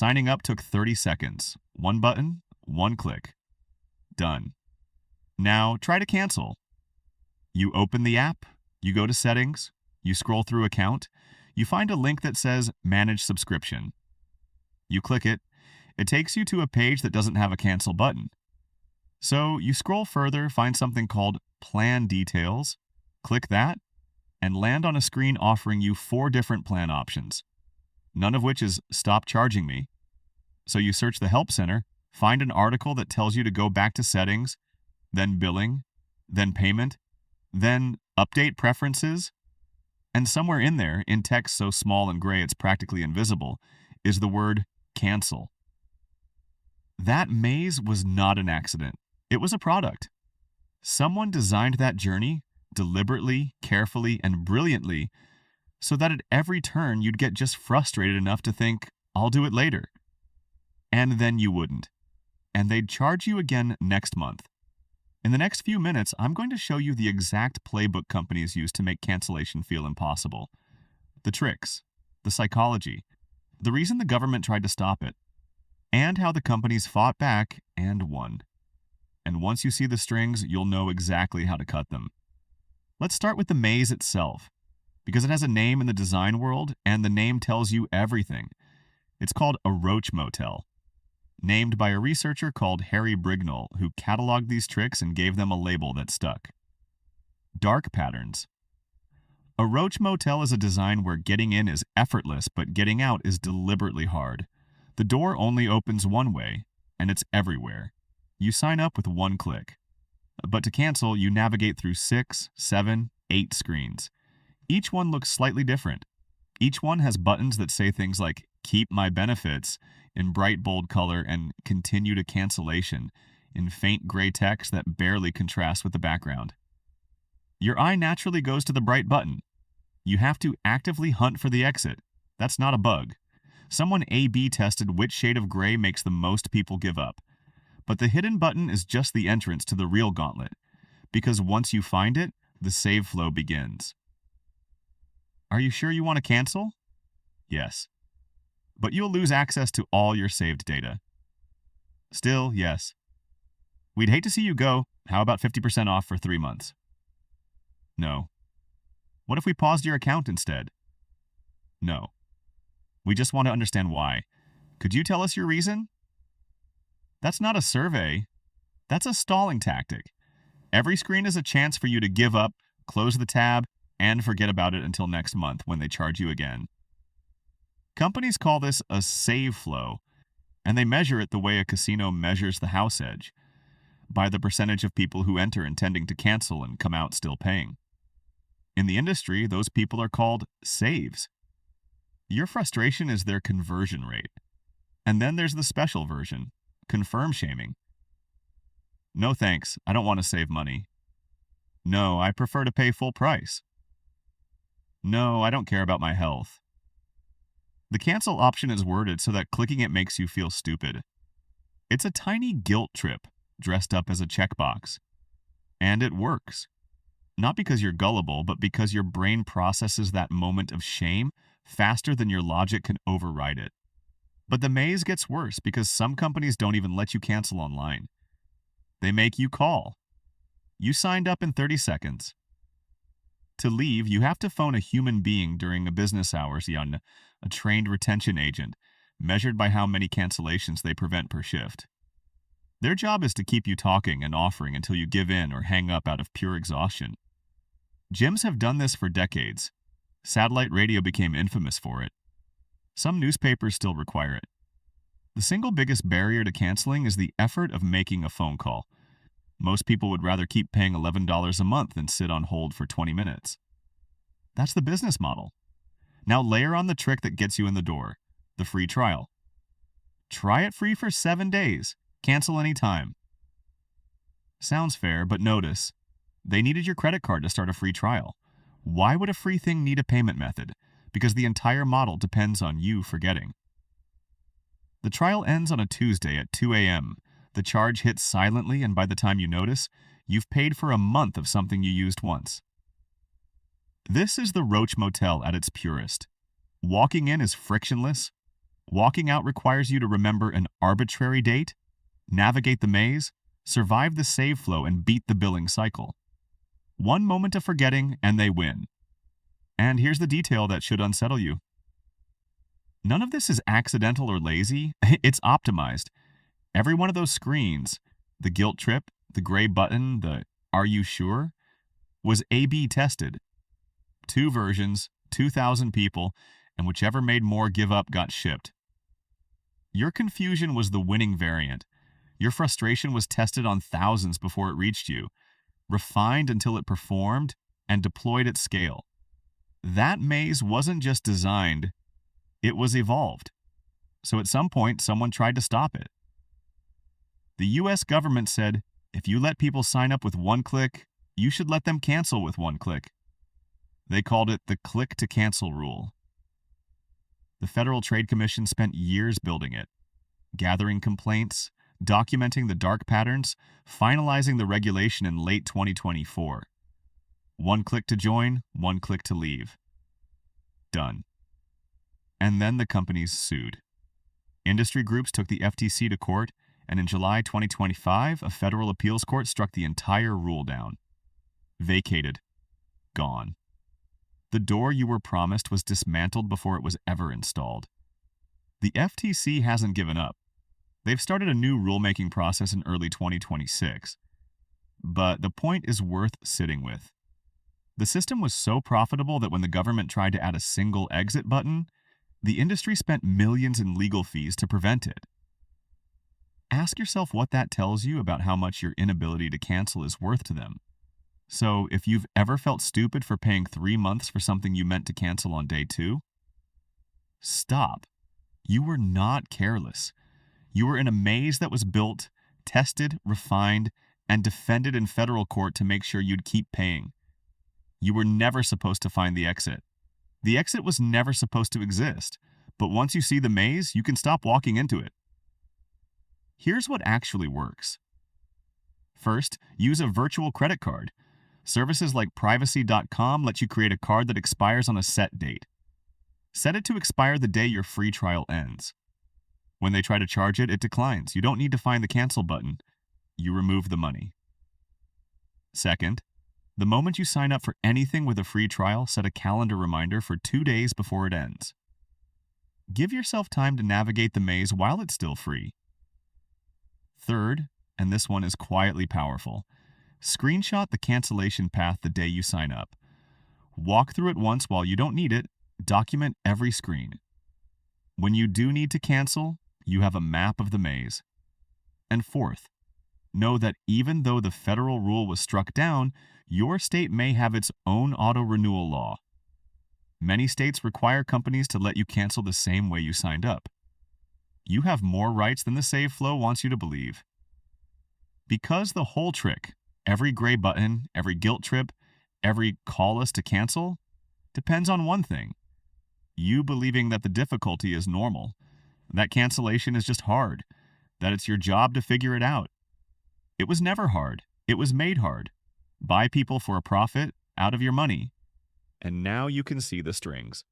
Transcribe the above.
Signing up took 30 seconds. One button, one click. Done. Now try to cancel. You open the app, you go to settings, you scroll through account, you find a link that says Manage Subscription. You click it. It takes you to a page that doesn't have a cancel button. So you scroll further, find something called Plan Details, click that, and land on a screen offering you 4 different plan options, none of which is Stop Charging Me. So you search the Help Center, find an article that tells you to go back to Settings, then Billing, then Payment, then Update Preferences, and somewhere in there, in text so small and gray it's practically invisible, is the word Cancel. That maze was not an accident. It was a product. Someone designed that journey deliberately, carefully, and brilliantly so that at every turn you'd get just frustrated enough to think, I'll do it later. And then you wouldn't. And they'd charge you again next month. In the next few minutes, I'm going to show you the exact playbook companies use to make cancellation feel impossible. The tricks, the psychology, the reason the government tried to stop it, and how the companies fought back and won. And once you see the strings, you'll know exactly how to cut them. Let's start with the maze itself, because it has a name in the design world, and the name tells you everything. It's called a roach motel, named by a researcher called Harry Brignull, who cataloged these tricks and gave them a label that stuck. Dark patterns. A roach motel is a design where getting in is effortless, but getting out is deliberately hard. The door only opens one way, and it's everywhere. You sign up with one click. But to cancel, you navigate through 6, 7, 8 screens. Each one looks slightly different. Each one has buttons that say things like Keep My Benefits in bright bold color and Continue to Cancellation in faint gray text that barely contrasts with the background. Your eye naturally goes to the bright button. You have to actively hunt for the exit. That's not a bug. Someone A/B tested which shade of gray makes the most people give up. But the hidden button is just the entrance to the real gauntlet, because once you find it, the save flow begins. Are you sure you want to cancel? Yes. But you'll lose access to all your saved data. Still, yes. We'd hate to see you go. How about 50% off for 3 months? No. What if we paused your account instead? No. We just want to understand why. Could you tell us your reason? That's not a survey. That's a stalling tactic. Every screen is a chance for you to give up, close the tab, and forget about it until next month when they charge you again. Companies call this a save flow, and they measure it the way a casino measures the house edge, by the percentage of people who enter intending to cancel and come out still paying. In the industry, those people are called saves. Your frustration is their conversion rate. And then there's the special version, confirmshaming. No thanks, I don't want to save money. No, I prefer to pay full price. No, I don't care about my health. The cancel option is worded so that clicking it makes you feel stupid. It's a tiny guilt trip dressed up as a checkbox. And it works. Not because you're gullible, but because your brain processes that moment of shame faster than your logic can override it. But the maze gets worse because some companies don't even let you cancel online. They make you call. You signed up in 30 seconds. To leave, you have to phone a human being during a business hours on a trained retention agent, measured by how many cancellations they prevent per shift. Their job is to keep you talking and offering until you give in or hang up out of pure exhaustion. Gyms have done this for decades. Satellite radio became infamous for it. Some newspapers still require it. The single biggest barrier to canceling is the effort of making a phone call. Most people would rather keep paying $11 a month than sit on hold for 20 minutes. That's the business model. Now layer on the trick that gets you in the door, the free trial. Try it free for 7 days. Cancel anytime. Sounds fair, but notice, they needed your credit card to start a free trial. Why would a free thing need a payment method? Because the entire model depends on you forgetting. The trial ends on a Tuesday at 2 a.m. The charge hits silently, and by the time you notice, you've paid for a month of something you used once. This is the Roach Motel at its purest. Walking in is frictionless. Walking out requires you to remember an arbitrary date, navigate the maze, survive the save flow, and beat the billing cycle. One moment of forgetting, and they win. And here's the detail that should unsettle you. None of this is accidental or lazy. It's optimized. Every one of those screens, the guilt trip, the gray button, the "Are you sure?" was A/B tested. 2 versions, 2,000 people, and whichever made more give up got shipped. Your confusion was the winning variant. Your frustration was tested on thousands before it reached you, refined until it performed, and deployed at scale. That maze wasn't just designed, it was evolved. So at some point, someone tried to stop it. The US government said, if you let people sign up with one click, you should let them cancel with one click. They called it the click-to-cancel rule. The Federal Trade Commission spent years building it, gathering complaints, documenting the dark patterns, finalizing the regulation in late 2024. One click to join, one click to leave. Done. And then the companies sued. Industry groups took the FTC to court, and in July 2025, a federal appeals court struck the entire rule down. Vacated. Gone. The door you were promised was dismantled before it was ever installed. The FTC hasn't given up. They've started a new rulemaking process in early 2026. But the point is worth sitting with. The system was so profitable that when the government tried to add a single exit button, the industry spent millions in legal fees to prevent it. Ask yourself what that tells you about how much your inability to cancel is worth to them. So, if you've ever felt stupid for paying 3 months for something you meant to cancel on day 2, stop. You were not careless. You were in a maze that was built, tested, refined, and defended in federal court to make sure you'd keep paying. You were never supposed to find the exit. The exit was never supposed to exist, but once you see the maze, you can stop walking into it. Here's what actually works. First, use a virtual credit card. Services like privacy.com let you create a card that expires on a set date. Set it to expire the day your free trial ends. When they try to charge it, it declines. You don't need to find the cancel button. You remove the money. Second, the moment you sign up for anything with a free trial, set a calendar reminder for 2 days before it ends. Give yourself time to navigate the maze while it's still free. Third, and this one is quietly powerful, screenshot the cancellation path the day you sign up. Walk through it once while you don't need it. Document every screen. When you do need to cancel, you have a map of the maze. And fourth, know that even though the federal rule was struck down, your state may have its own auto-renewal law. Many states require companies to let you cancel the same way you signed up. You have more rights than the save flow wants you to believe. Because the whole trick, every gray button, every guilt trip, every call us to cancel, depends on one thing. You believing that the difficulty is normal, that cancellation is just hard, that it's your job to figure it out. It was never hard. It was made hard. Buy people for a profit out of your money. And now you can see the strings.